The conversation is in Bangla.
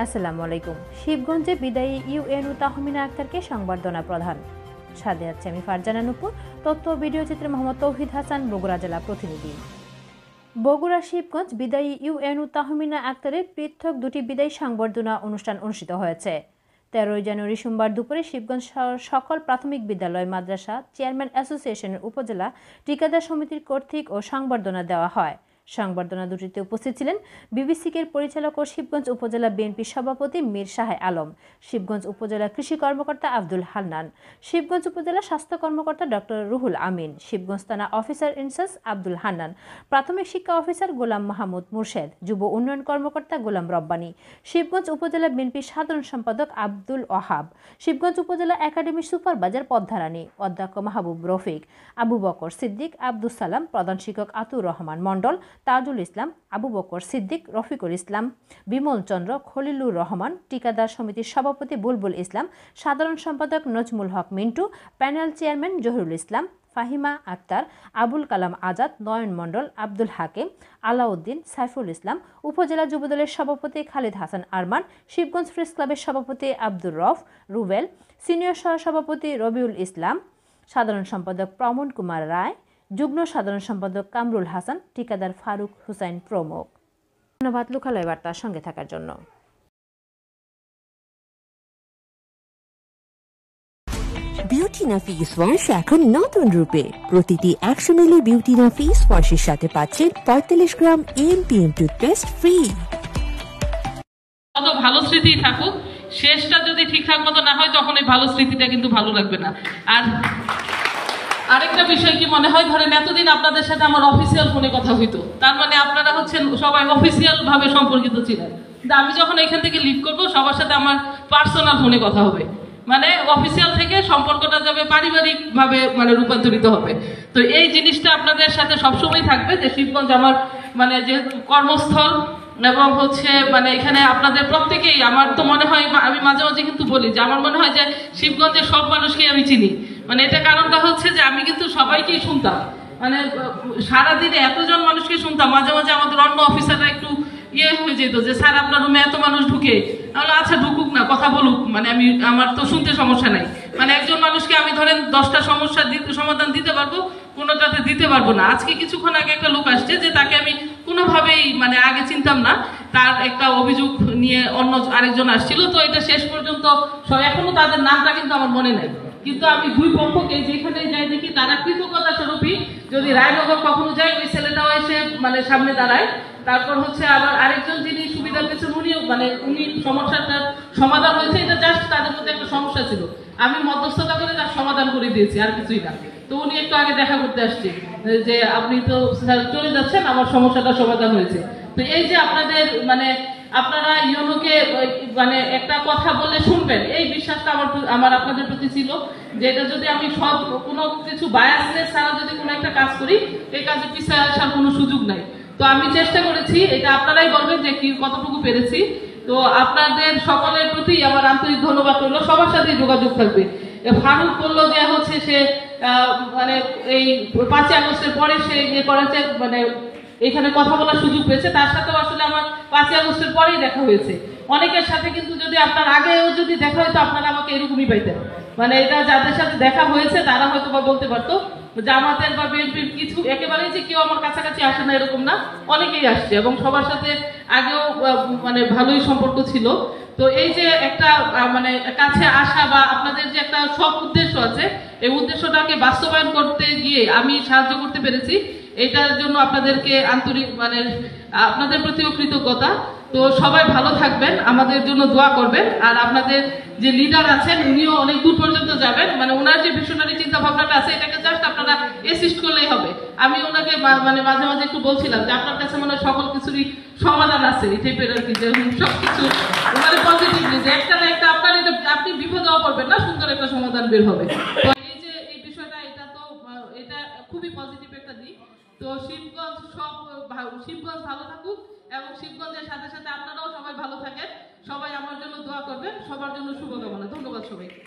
আসসালামু আলাইকুম। শিবগঞ্জে বিদায়ী ইউএনও তাহমিনা আক্তারকে সংবর্ধনা প্রদান। সাথে আছে আমি ফারজানা নুপুর, তথ্য ভিডিও চিত্রে মোহাম্মদ তৌহিদ হাসান, বগুড়া জেলা প্রতিনিধি। বগুড়া শিবগঞ্জ বিদায়ী ইউএনও তাহমিনা আক্তারের পৃথক দুটি বিদায়ী সংবর্ধনা অনুষ্ঠান অনুষ্ঠিত হয়েছে। 13 জানুয়ারি সোমবার দুপুরে শিবগঞ্জ সকল প্রাথমিক বিদ্যালয় মাদ্রাসা চেয়ারম্যান অ্যাসোসিয়েশনের উপজেলা ঠিকাদার সমিতির কর্তৃক ও সংবর্ধনা দেওয়া হয়। সংবর্ধনা দুটিতে উপস্থিত ছিলেন বিবিসিকের পরিচালক ও শিবগঞ্জ উপজেলা বিএনপির সভাপতি মীর শাহে আলম, শিবগঞ্জ উপজেলা কৃষি কর্মকর্তা আব্দুল হান্নান, শিবগঞ্জ উপজেলা স্বাস্থ্য কর্মকর্তা ডক্টর রুহুল আমিন, শিবগঞ্জ থানা অফিসার ইনচার্জ আব্দুল হান্নান, প্রাথমিক শিক্ষা অফিসার গোলাম মাহমুদ মুর্শেদ, যুব উন্নয়ন কর্মকর্তা গোলাম রব্বানী, শিবগঞ্জ উপজেলা বিএনপির সাধারণ সম্পাদক আব্দুল ওয়াহাব, শিবগঞ্জ উপজেলা একাডেমির সুপারভাইজার পদ্মারানী, অধ্যক্ষ মাহবুব রফিক, আবু বকর সিদ্দিক, আব্দুল সালাম, প্রধান শিক্ষক আতুর রহমান মণ্ডল, তাজুল ইসলাম, আবু বকর সিদ্দিক, রফিকুল ইসলাম, বিমল চন্দ্র, খলিলুর রহমান, ঠিকাদার সমিতির সভাপতি বুলবুল ইসলাম, সাধারণ সম্পাদক নজমুল হক মিন্টু, প্যানেল চেয়ারম্যান জহিরুল ইসলাম, ফাহিমা আক্তার, আবুল কালাম আজাদ, নয়ন মণ্ডল, আব্দুল হাকিম, আলাউদ্দিন, সাইফুল ইসলাম, উপজেলা যুবদলের সভাপতি খালিদ হাসান আরমান, শিবগঞ্জ প্রেস ক্লাবের সভাপতি আব্দুর রফ রুবেল, সিনিয়র সহসভাপতি রবিউল ইসলাম, সাধারণ সম্পাদক প্রমণ কুমার রায়, যুগ্ম সাধারণ সম্পাদক কামরুল হাসান, ঠিকাদার ফারুক হুসাইন প্রমুখ। ধন্যবাদ লোকালয় বার্তার সঙ্গে থাকার জন্য। বিউটিনা ফেস ওয়াশ এখন নতুন রূপে। প্রতিটি 100 মিলি বিউটিনা ফেস ওয়াশের সাথে পাচ্ছেন 45 গ্রাম এমপিএম টুথপেস্ট ফ্রি। কত ভালো স্মৃতি থাকুক, শেষটা যদি ঠিকঠাক মতো না হয় তখন এই ভালো স্মৃতিটা কিন্তু ভালো লাগবে না। আর আরেকটা বিষয় কি মনে হয়, ধরেন এতদিন আপনাদের সাথে আমার অফিসিয়াল ফোনে কথা হইতো, তার মানে আপনারা হচ্ছেন সবাই অফিসিয়াল ভাবে সম্পর্কিত ছিলেন। কিন্তু আমি যখন এখান থেকে লিভ করবো সবার সাথে আমার পার্সোনাল ফোনে কথা হবে, মানে অফিসিয়াল থেকে সম্পর্কটা যাবে পারিবারিক ভাবে মানে রূপান্তরিত হবে। তো এই জিনিসটা আপনাদের সাথে সবসময় থাকবে যে শিবগঞ্জ আমার মানে যেহেতু কর্মস্থল এবং হচ্ছে মানে এখানে আপনাদের প্রত্যেকেই, আমার তো মনে হয় আমি মাঝে মাঝে কিন্তু বলি যে আমার মনে হয় যে শিবগঞ্জের সব মানুষকেই আমি চিনি। মানে এটা কারণটা হচ্ছে যে আমি কিন্তু সবাইকেই শুনতাম, মানে সারাদিনে এতজন মানুষকে শুনতাম, মাঝে মাঝে আমাদের অন্য অফিসাররা একটু হয়ে যেত যে স্যার আপনার রুমে এত মানুষ ঢুকে, তাহলে আচ্ছা ঢুকুক না, কথা বলুক, মানে আমার তো শুনতে সমস্যা নাই। মানে একজন মানুষকে আমি ধরেন 10টা সমস্যার সমাধান দিতে পারবো, কোনোটাতে দিতে পারবো না। আজকে কিছুক্ষণ আগে একটা লোক আসছে যে তাকে আমি কোনোভাবেই মানে আগে চিনতাম না, তার একটা অভিযোগ নিয়ে অন্য আরেকজন আসছিল, তো এটা শেষ পর্যন্ত এখনো তাদের নামটা কিন্তু আমার মনে নাই। কিন্তু আমি দুই পক্ষকে যেখানে যাই দেখি তারা কৃতজ্ঞতা স্বরূপই, যদি রায়নগর কখনো যায় ওই ছেলেটাও এসে মানে সামনে দাঁড়ায়। তারপর হচ্ছে আবার আরেকজন যিনি সুবিধা পেয়েছেন উনিও মানে উনি সমস্যাটার সমাধান হয়েছে, এটা জাস্ট তাদের মধ্যে একটা সমস্যা ছিল, আমি মধ্যস্থতা করে তার সমাধান করে দিয়েছি, আর কিছুই না। তো উনি একটু আগে দেখা করতে আসছে যে আপনি তো চলে যাচ্ছেন, আমার সমস্যাটা সমাধান হয়েছে। তো এই যে আপনাদের মানে আপনারা ইউনোকে মানে একটা কথা বলে শুনবেন, এই বিশ্বাসটা আমার আপনাদের প্রতি ছিল যে এটা যদি আমি সব কোনো কিছু বায়াসনেস ছাড়া যদি কোনো একটা কাজ করি, এই কাজে পিছিয়ে আসার কোনো সুযোগ নাই। তো আমি চেষ্টা করেছি, এটা আপনারাই বলবেন যে কি কতটুকু পেরেছি। তো আপনাদের সকলের প্রতি আমার আন্তরিক ধন্যবাদ রইল, সবার সাথে যোগাযোগ থাকবে। ফারুক বললো যে হচ্ছে সে মানে এই 5ই আগস্টের পরে সে করেছে, মানে এখানে কথা বলার সুযোগ পেয়েছে, তার সাথেও আসলে আমার 5ই আগস্টের পরেই দেখা হয়েছে। অনেকের সাথে কিন্তু যদি আপনার আগেও যদি দেখা হয়তো আপনারা আমাকে এরকমই পাইতেন, মানে এটা যাদের সাথে দেখা হয়েছে তারা হয়তো বা বলতে পারতো জামাতের বা বিএনপির কিছু একেবারেই যে কেউ আমার কাছাকাছি আসে না এরকম না, অনেকেই আসছে এবং সবার সাথে আগেও মানে ভালোই সম্পর্ক ছিল। তো এই যে একটা মানে কাছে আসা বা আপনাদের যে একটা সব উদ্দেশ্য আছে, এই উদ্দেশ্যটাকে বাস্তবায়ন করতে গিয়ে আমি সাহায্য করতে পেরেছি, এটার জন্য আপনাদেরকে আন্তরিক মানে আপনাদের প্রতিও কৃতজ্ঞতা। তো সবাই ভালো থাকবেন, আমাদের জন্য দোয়া করবেন। আর আপনাদের যে লিডার আছেন উনিও অনেক দূর পর্যন্ত যাবেন, মানে ওনার যে ভিশনারি চিন্তা ভাবনাটা আছে এটাকে জাস্ট আপনারা অ্যাসিস্ট করলেই হবে। আমি ওনাকে মানে মাঝে মাঝে একটু বলছিলাম যে আপনার কাছে মনে হয় সকল কিছুরই সমাধান আছে, এই টাইপের আর কি, যে সবকিছু মানে পজিটিভলি যে একটা না একটা আপনার এটা আপনি বিপদেও পড়বেন না, সুন্দর একটা সমাধান বের হবে। তো এই যে এই বিষয়টা, এটা তো এটা খুবই পজিটিভ একটা দিক। তো শিবগঞ্জ ভালো থাকুক এবং শিবগঞ্জের সাথে সাথে আপনারাও সবাই ভালো থাকেন, সবাই আমার জন্য দোয়া করবেন, সবার জন্য শুভকামনা। ধন্যবাদ সবাইকে।